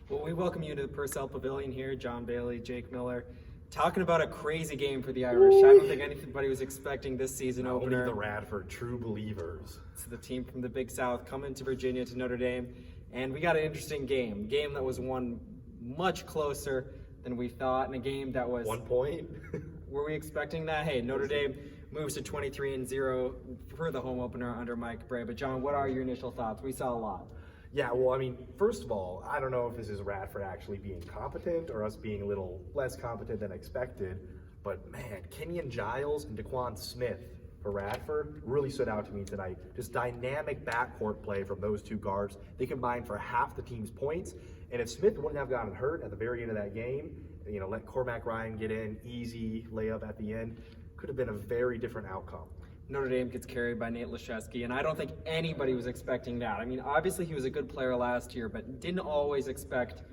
Well, we welcome you to the Purcell Pavilion here, John Bailey, Jake Miller. Talking about a crazy game for the Irish. I don't think anybody was expecting this season opener. Only the Radford true believers. It's the team from the Big South coming to Virginia to Notre Dame, and we got an interesting game that was won much closer than we thought, and a game that was 1 point. Were we expecting that? Hey, Notre Dame moves to 23-0 for the home opener under Mike Bray. But John, what are your initial thoughts? We saw a lot. Yeah, well, I mean, first of all, I don't know if this is Radford actually being competent or us being a little less competent than expected, but man, Kenyon Giles and Daquan Smith for Radford really stood out to me tonight. Just dynamic backcourt play from those two guards. They combined for half the team's points, and if Smith wouldn't have gotten hurt at the very end of that game, let Cormac Ryan get in, easy layup at the end, could have been a very different outcome. Notre Dame gets carried by Nate Laszewski, and I don't think anybody was expecting that. I mean, obviously he was a good player last year, but didn't always expect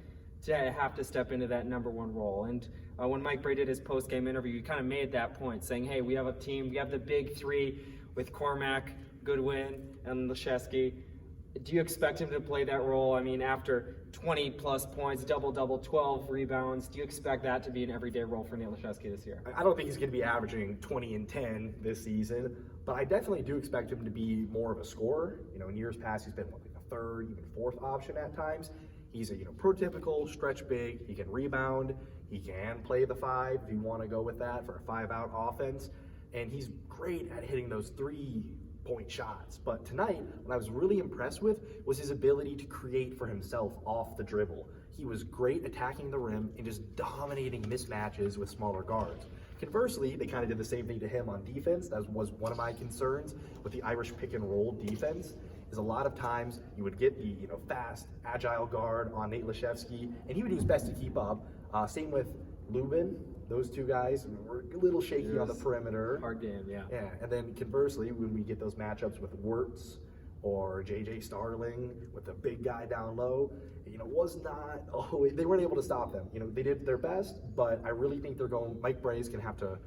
to have to step into that number one role. And when Mike Bray did his post-game interview, he kind of made that point, saying, hey, we have a team, we have the big three with Cormac, Goodwin, and Laszewski. Do you expect him to play that role? I mean, after 20-plus points, double-double, 12 rebounds, do you expect that to be an everyday role for Nate Laszewski this year? I don't think he's going to be averaging 20 and 10 this season, but I definitely do expect him to be more of a scorer. In years past, he's been like a third, even fourth option at times. He's a prototypical stretch big. He can rebound. He can play the five if you want to go with that for a five-out offense, and he's great at hitting those three-point shots. But tonight, what I was really impressed with was his ability to create for himself off the dribble. He was great attacking the rim and just dominating mismatches with smaller guards. Conversely, they kind of did the same thing to him on defense. That was one of my concerns with the Irish pick and roll defense, is a lot of times you would get the fast, agile guard on Nate Laszewski, and he would do his best to keep up. Same with Lubin. Those two guys were a little shaky on the perimeter. Hard game, yeah. Yeah, and then conversely, when we get those matchups with Wirtz or J.J. Starling with the big guy down low, was not always, they weren't able to stop them. They did their best, but I really think Mike Bray's going to have to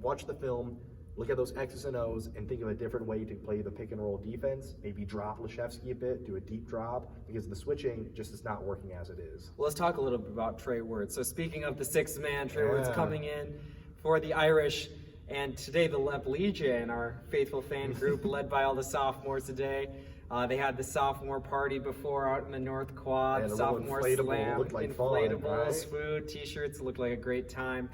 watch the film, look at those X's and O's, and think of a different way to play the pick and roll defense. Maybe drop Laszewski a bit, do a deep drop, because the switching just is not working as it is. Well, let's talk a little bit about Trey Wirtz. So speaking of the sixth man, Trey Wirtz coming in for the Irish, and today the Lep Legion, our faithful fan group led by all the sophomores today. They had the sophomore party before out in the North Quad, sophomore slam, inflatables, food, t-shirts, looked like a great time.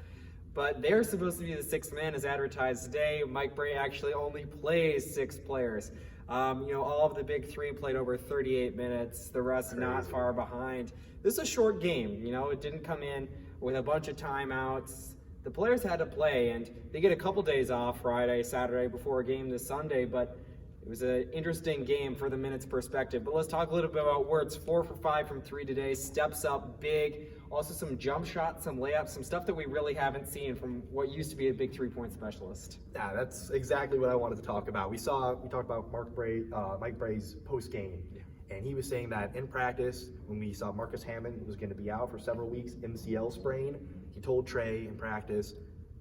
But they're supposed to be the sixth man as advertised today. Mike Bray actually only plays 6 players. All of the big three played over 38 minutes, the rest not far behind. This is a short game, it didn't come in with a bunch of timeouts. The players had to play, and they get a couple days off Friday, Saturday before a game this Sunday, but it was an interesting game for the minutes perspective. But let's talk a little bit about Wirtz. 4 for 5 from 3 today, steps up big. Also some jump shots, some layups, some stuff that we really haven't seen from what used to be a big three-point specialist. Yeah, that's exactly what I wanted to talk about. We talked about Mike Bray's post-game, and he was saying that in practice, when we saw Marcus Hammond was going to be out for several weeks, MCL sprain, he told Trey in practice,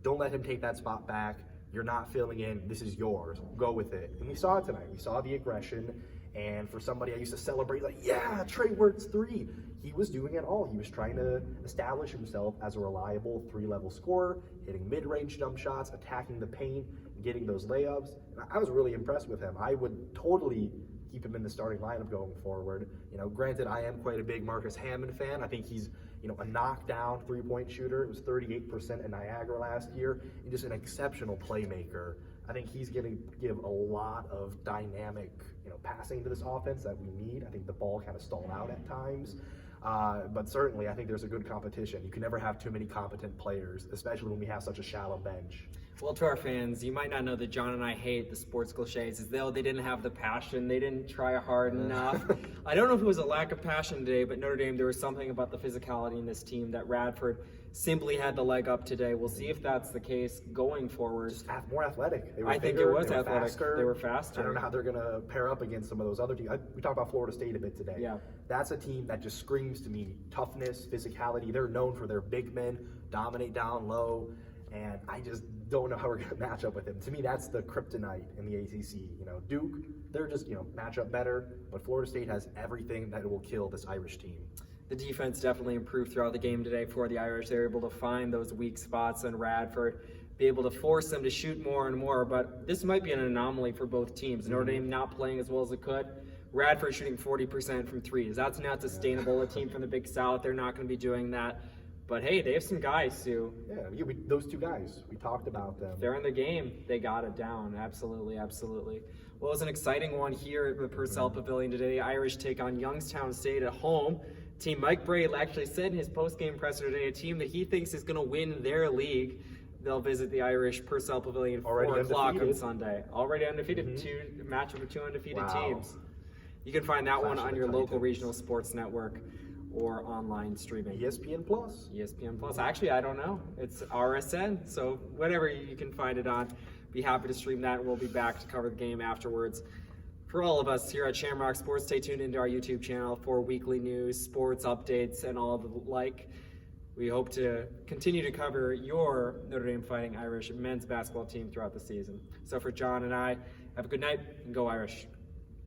don't let him take that spot back. You're not filling in. This is yours. Go with it. And we saw it tonight. We saw the aggression. And for somebody I used to celebrate, Trey Wirtz 3. He was doing it all. He was trying to establish himself as a reliable 3-level scorer, hitting mid-range jump shots, attacking the paint, getting those layups. And I was really impressed with him. I would totally keep him in the starting lineup going forward. Granted, I am quite a big Marcus Hammond fan. I think he's a knockdown three-point shooter. It was 38% in Niagara last year, and just an exceptional playmaker. I think he's going to give a lot of dynamic, passing to this offense that we need. I think the ball kind of stalled out at times. But certainly, I think there's a good competition. You can never have too many competent players, especially when we have such a shallow bench. Well, to our fans, you might not know that John and I hate the sports cliches as though they didn't have the passion, they didn't try hard enough. I don't know if it was a lack of passion today, but Notre Dame, there was something about the physicality in this team that Radford simply had the leg up today. We'll see if that's the case going forward. Just more athletic. I think it was athletic. They were faster. I don't know how they're going to pair up against some of those other teams. We talked about Florida State a bit today. Yeah. That's a team that just screams to me toughness, physicality. They're known for their big men, dominate down low, and I just don't know how we're going to match up with him. To me, that's the kryptonite in the ACC. Duke, they're just, match up better, but Florida State has everything that will kill this Irish team. The defense definitely improved throughout the game today for the Irish. They were able to find those weak spots on Radford, be able to force them to shoot more and more, but this might be an anomaly for both teams. Notre Dame not playing as well as it could. Radford shooting 40% from threes. That's not sustainable. A team from the Big South, they're not going to be doing that. But hey, they have some guys who... Yeah, those two guys, we talked about them. They're in the game. They got it down. Absolutely, absolutely. Well, it was an exciting one here at the Purcell Pavilion today. The Irish take on Youngstown State at home. Team Mike Bray actually said in his post-game presser today, a team that he thinks is going to win their league. They'll visit the Irish Purcell Pavilion at 4 o'clock on Sunday. Already undefeated. Matchup of two undefeated teams. You can find that one on your local regional sports network or online streaming. ESPN Plus. ESPN Plus. Actually, I don't know. It's RSN. So whatever you can find it on, be happy to stream that. We'll be back to cover the game afterwards. For all of us here at Shamrock Sports, stay tuned into our YouTube channel for weekly news, sports updates, and all of the like. We hope to continue to cover your Notre Dame Fighting Irish men's basketball team throughout the season. So for John and I, have a good night and go Irish.